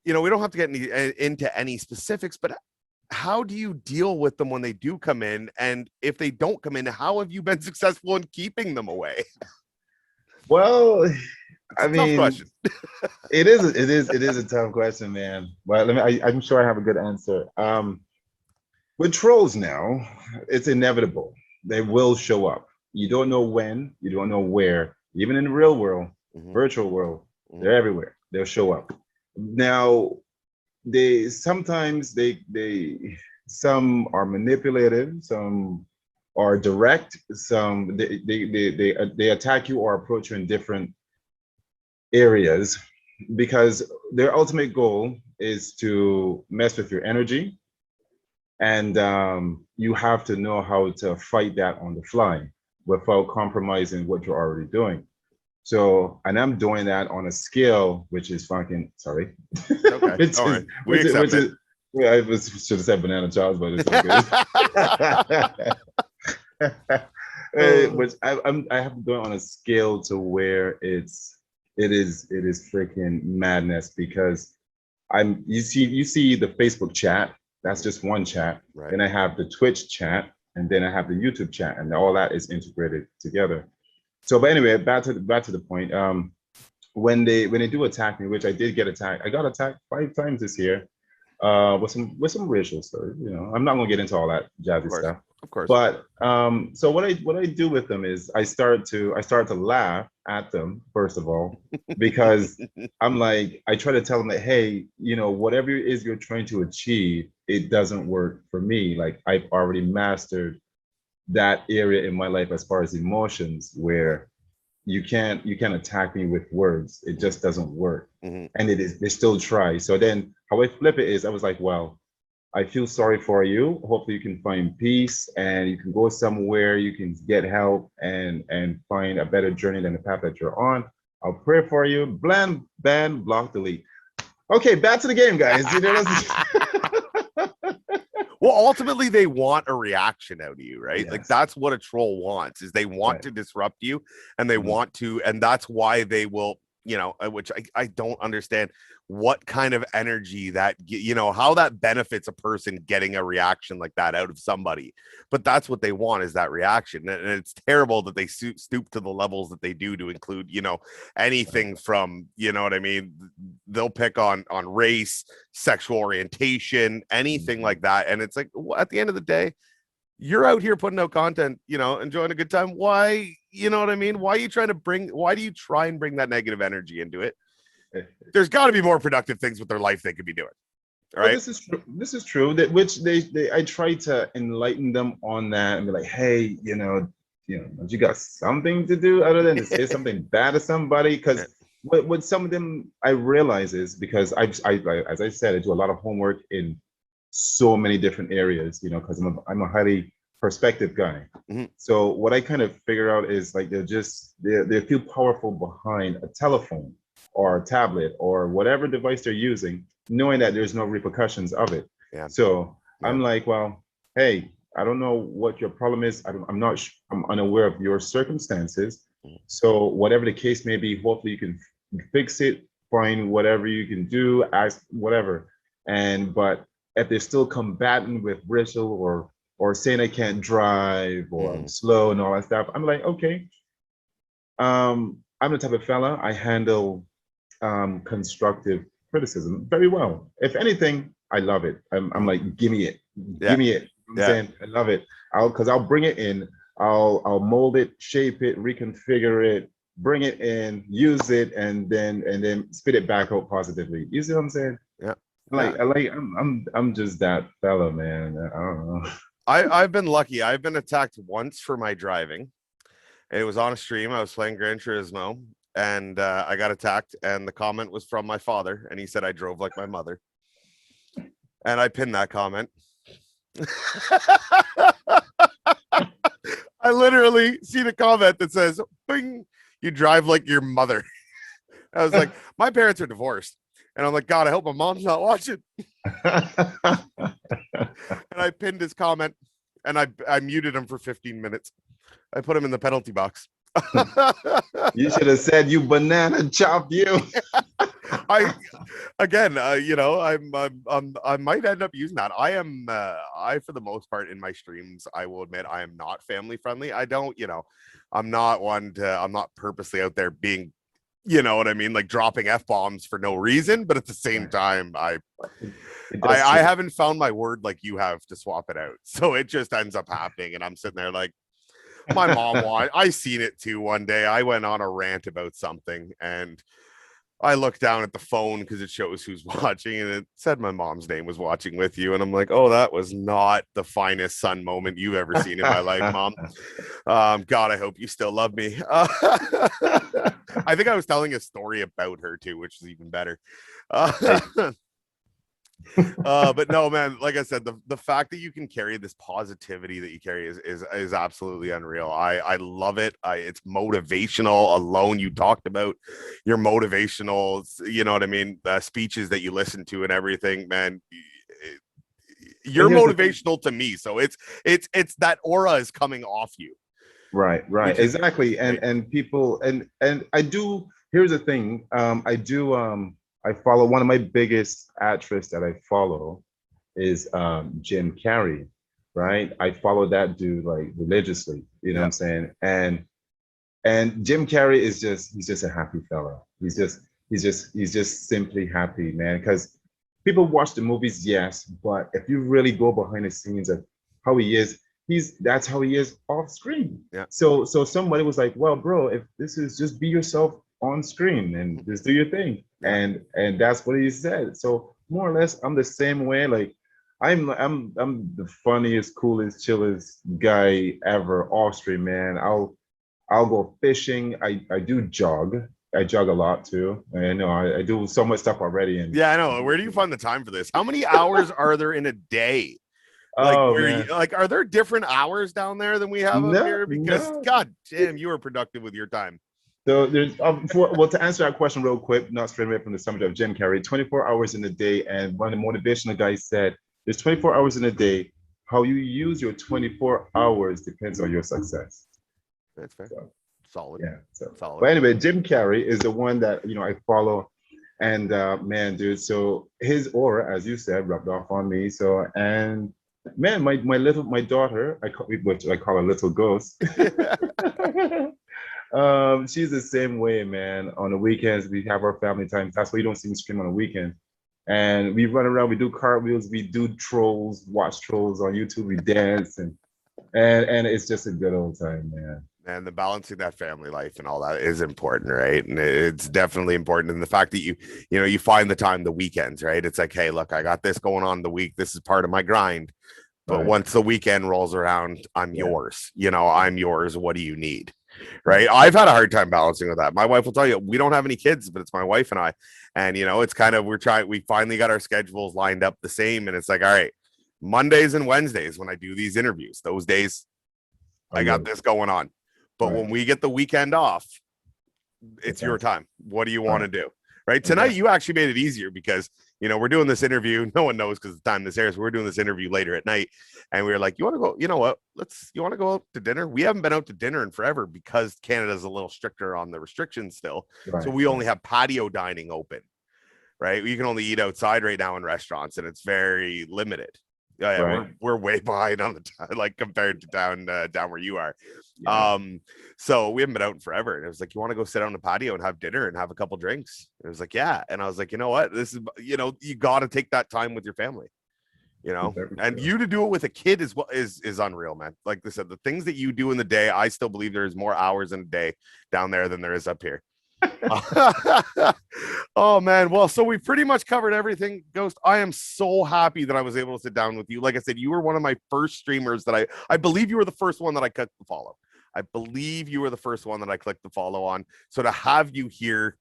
we don't have to get into any specifics, but how do you deal with them when they do come in? And if they don't come in, how have you been successful in keeping them away? Well, I Tough mean, question. it is a tough question, man. But I'm sure I have a good answer. With trolls now, it's inevitable. They will show up. You don't know when, you don't know where. Even in the real world, virtual world, they're everywhere. They'll show up. Now, sometimes some are manipulative, some are direct, some they attack you or approach you in different areas because their ultimate goal is to mess with your energy, and you have to know how to fight that on the fly without compromising what you're already doing. So, and I'm doing that on a scale which is fucking sorry. Okay, we accept it. Yeah, I should have said banana Charles, but it's okay. Which I have to do it on a scale to where it is freaking madness because you see the Facebook chat. That's just one chat. Right. Then I have the Twitch chat, and then I have the YouTube chat, and all that is integrated together. So, but anyway, back to the point. When they do attack me, which I did get attacked, I got attacked 5 times this year, with some racial stuff. I'm not gonna get into all that jazzy stuff. Of course. But so what I do with them is I start to laugh at them first of all, because I'm like, I try to tell them that, hey, whatever it is you're trying to achieve, it doesn't work for me. Like I've already mastered that area in my life as far as emotions, where you can't attack me with words. It just doesn't work. And they still try. So then how I flip it is I was like, well, I feel sorry for you. Hopefully you can find peace and you can go somewhere, you can get help and find a better journey than the path that you're on. I'll pray for you. Ban, block, delete. Okay, back to the game, guys. Well, ultimately, they want a reaction out of you, right? Yes. Like that's what a troll wants, is they want to disrupt you, and they want to, and that's why they will, which I don't understand what kind of energy that, how that benefits a person getting a reaction like that out of somebody. But that's what they want, is that reaction. And it's terrible that they stoop to the levels that they do to include, anything from, what I mean? They'll pick on race, sexual orientation, anything like that. And it's like, at the end of the day, you're out here putting out content, enjoying a good time. Why, you know what I mean? Why do you try and bring that negative energy into it? There's got to be more productive things with their life they could be doing. Well, right? this is true. This is true. That which they I try to enlighten them on that and be like, hey, don't you got something to do other than to say something bad to somebody? Yeah. Because what some of them I realize is because as I said, I do a lot of homework in so many different areas, because I'm a highly perspective guy. Mhm. So what I kind of figure out is like they feel powerful behind a telephone or a tablet or whatever device they're using, knowing that there's no repercussions of it. Yeah. So Yeah. I'm like, well, hey, I don't know what your problem is. I'm unaware of your circumstances. Mhm. So whatever the case may be, hopefully you can fix it, find whatever you can do, ask whatever. But if they're still combating with bristle or saying I can't drive or I'm Mhm. slow and all that stuff, I'm like, okay. I'm the type of fella I handle constructive criticism very well. If anything, I love it. I'm like, give me it, Yeah. give me it. I'm Yeah. saying I love it. I'll bring it in. I'll mold it, shape it, reconfigure it, bring it in, use it, and then spit it back out positively. You see what I'm saying? Yeah. Yeah. I'm just that fella, man. I don't know. I've been lucky. I've been attacked once for my driving. It was on a stream. I was playing Gran Turismo, and I got attacked. And the comment was from my father, and he said I drove like my mother. And I pinned that comment. I literally see the comment that says, "Bing, you drive like your mother." I was like, my parents are divorced, and I'm like, God, I hope my mom's not watching. And I pinned his comment, and I muted him for 15 minutes. I put him in the penalty box. You should have said you banana chop you. I again, I might end up using that. I for the most part in my streams, I will admit I am not family friendly. I don't, I'm not one to. I'm not purposely out there being, you know what I mean, like dropping f bombs for no reason. But at the same time, That's I true. haven't found my word like you have to swap it out, so it just ends up happening, and I'm sitting there like. My mom watched. I seen it too one day. I went on a rant about something, and I looked down at the phone because it shows who's watching, and it said my mom's name was watching with you. And I'm like, oh, that was not the finest son moment you've ever seen in my life, Mom. God, I hope you still love me. I think I was telling a story about her too, which is even better. But no, man, like I said, the fact that you can carry this positivity that you carry is absolutely unreal. I love it. It's motivational alone. You talked about your motivational, you know what I mean, speeches that you listen to and everything, man. But You're here's the thing. motivational to me, so it's that aura is coming off you, Right, which is exactly. And great. and people and I do. Here's the thing. I follow one of my biggest actors that I follow is Jim Carrey, right? I follow that dude like religiously. You know what Yeah, I'm saying? And Jim Carrey is he's just a happy fella. He's just simply happy, man. Because people watch the movies, yes, but if you really go behind the scenes of how he is, that's how he is off screen. yeah, So somebody was like, well, bro, if this is just be yourself on screen and just do your thing. yeah. And that's what he said. So more or less, I'm the same way. Like I'm the funniest, coolest, chillest guy ever off screen, man. I'll go fishing. I do jog. I jog a lot too. And I know I do so much stuff already. And Yeah, I know. Where do you find the time for this? How many hours are there in a day? Like oh where you man, like are there different hours down there than we have up no, here? Because no. god damn, you are productive with your time. So there's to answer that question real quick, not straight away from the subject of Jim Carrey, 24 hours in a day, and one of the motivational guys said there's 24 hours in a day. How you use your 24 hours depends on your success. That's fair. So Solid. yeah. So Solid. but anyway, Jim Carrey is the one that I follow. And man, dude, so his aura, as you said, rubbed off on me. So and man, my daughter, which I call a little ghost. She's the same way, man. On the weekends, we have our family times. That's why you don't see me stream on the weekend. And we run around, we do cartwheels, we do trolls, watch trolls on YouTube, we dance and it's just a good old time, man. And the balancing that family life and all that is important, right? And it's definitely important. And the fact that you find the time, the weekends, right? It's like, hey, look, I got this going on the week. This is part of my grind. But Right. once the weekend rolls around, I'm Yeah. yours. I'm yours. What do you need? Right. I've had a hard time balancing with that. My wife will tell you, we don't have any kids, but it's my wife and I. And, it's kind of, we finally got our schedules lined up the same. And it's like, all right, Mondays and Wednesdays when I do these interviews, those days, I got this going on. But when we get the weekend off, it's your time. What do you want to do? Right. Tonight, you actually made it easier because, we're doing this interview. No one knows because the time this airs. We're doing this interview later at night. And we were like, you want to go, you know what? You want to go out to dinner? We haven't been out to dinner in forever because Canada's a little stricter on the restrictions still. Right. So we only have patio dining open. Right. You can only eat outside right now in restaurants and it's very limited. Yeah, we're way behind on the time, like compared to down where you are. Yeah. So we haven't been out in forever. And it was like, you want to go sit on the patio and have dinner and have a couple drinks? It was like, yeah. And I was like, you know what? This is, you got to take that time with your family, and you to do it with a kid is unreal, man. Like I said, the things that you do in the day, I still believe there's more hours in a day down there than there is up here. Oh man, well, so we pretty much covered everything, Ghost. I am so happy that I was able to sit down with you. Like I said, you were one of my first streamers that I believe you were the first one that I clicked the follow. I believe you were the first one that I clicked the follow on. So to have you here,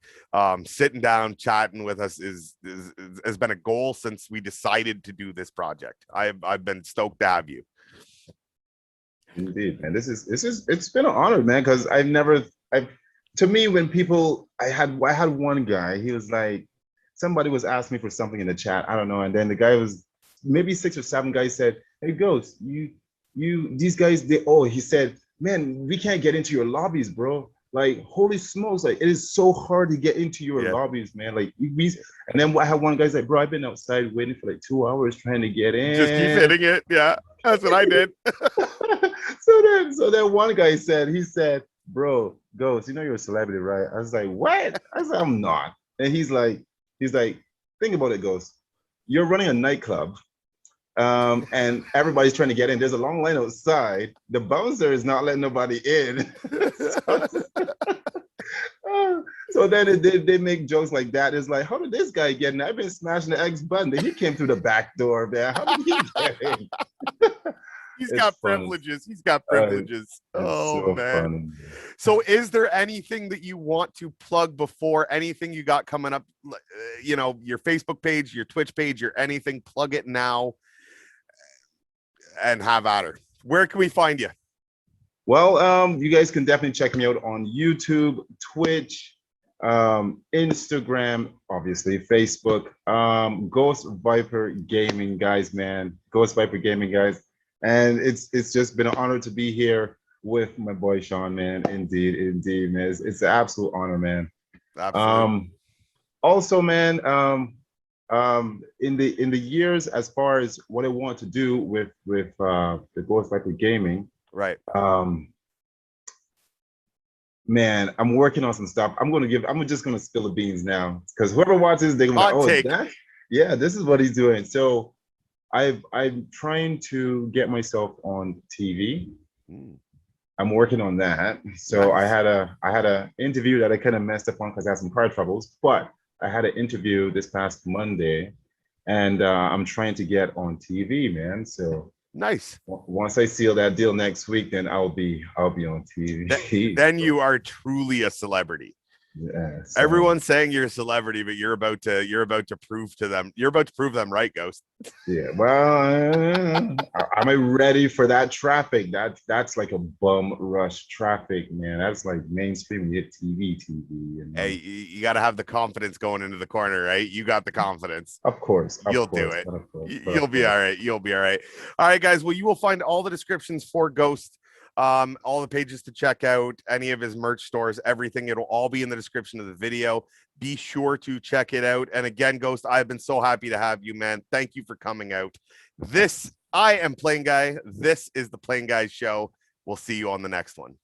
sitting down, chatting with us has been a goal since we decided to do this project. I've been stoked to have you. Indeed, man. It's been an honor, man, because to me, when people, I had one guy, he was like, somebody was asking me for something in the chat, I don't know, and then the guy was, maybe 6 or 7 guys said, hey, Ghost, these guys, he said, man, we can't get into your lobbies, bro. Like, holy smokes, like, it is so hard to get into your lobbies, man. Like, and then I had one guy's like, bro, I've been outside waiting for like 2 hours trying to get in. Just keep hitting it, yeah, that's what I did. So then one guy said, bro, Ghost, you're a celebrity, right? I was like, what? I was like, I'm not. And he's like, think about it, Ghost. You're running a nightclub, and everybody's trying to get in. There's a long line outside. The bouncer is not letting nobody in. So then they make jokes like that. It's like, how did this guy get in? I've been smashing the X button. He came through the back door, man. How did he get in? He's got privileges. He's got privileges. Oh, so man. Funny. So is there anything that you want to plug before anything you got coming up? Your Facebook page, your Twitch page, your anything, plug it now and have at her. Where can we find you? Well, you guys can definitely check me out on YouTube, Twitch, Instagram, obviously, Facebook, GhostViper Gaming, guys, man. GhostViper Gaming, guys. And it's just been an honor to be here with my boy Sean, man. Indeed, man. It's an absolute honor, man. Absolutely. Also, man, in the years as far as what I want to do with the GhostViper Gaming, right? Man, I'm working on some stuff. I'm just gonna spill the beans now because whoever watches, they're gonna be like, oh, yeah, this is what he's doing. So I'm trying to get myself on TV. I'm working on that. So nice. I had a interview that I kind of messed up on because I had some car troubles, but I had an interview this past Monday, and I'm trying to get on TV, man. So nice. Once I seal that deal next week, then I'll be on TV. Then you are truly a celebrity. Yeah, so. Everyone's saying you're a celebrity, but you're about to prove to them. You're about to prove them right, Ghost. Yeah. Well, am I ready for that traffic? That's like a bum rush traffic, man. That's like mainstream. You hit TV. Hey, you got to have the confidence going into the corner, right? You got the confidence. Of course. You'll do it. You'll be all right. You'll be all right. All right, guys. Well, you will find all the descriptions for Ghost. All the pages to check out, any of his merch stores, everything. It'll all be in the description of the video. Be sure to check it out. And again, Ghost, I've been so happy to have you, man. Thank you for coming out. I am PlainGuy. This is the PlainGuy Show. We'll see you on the next one.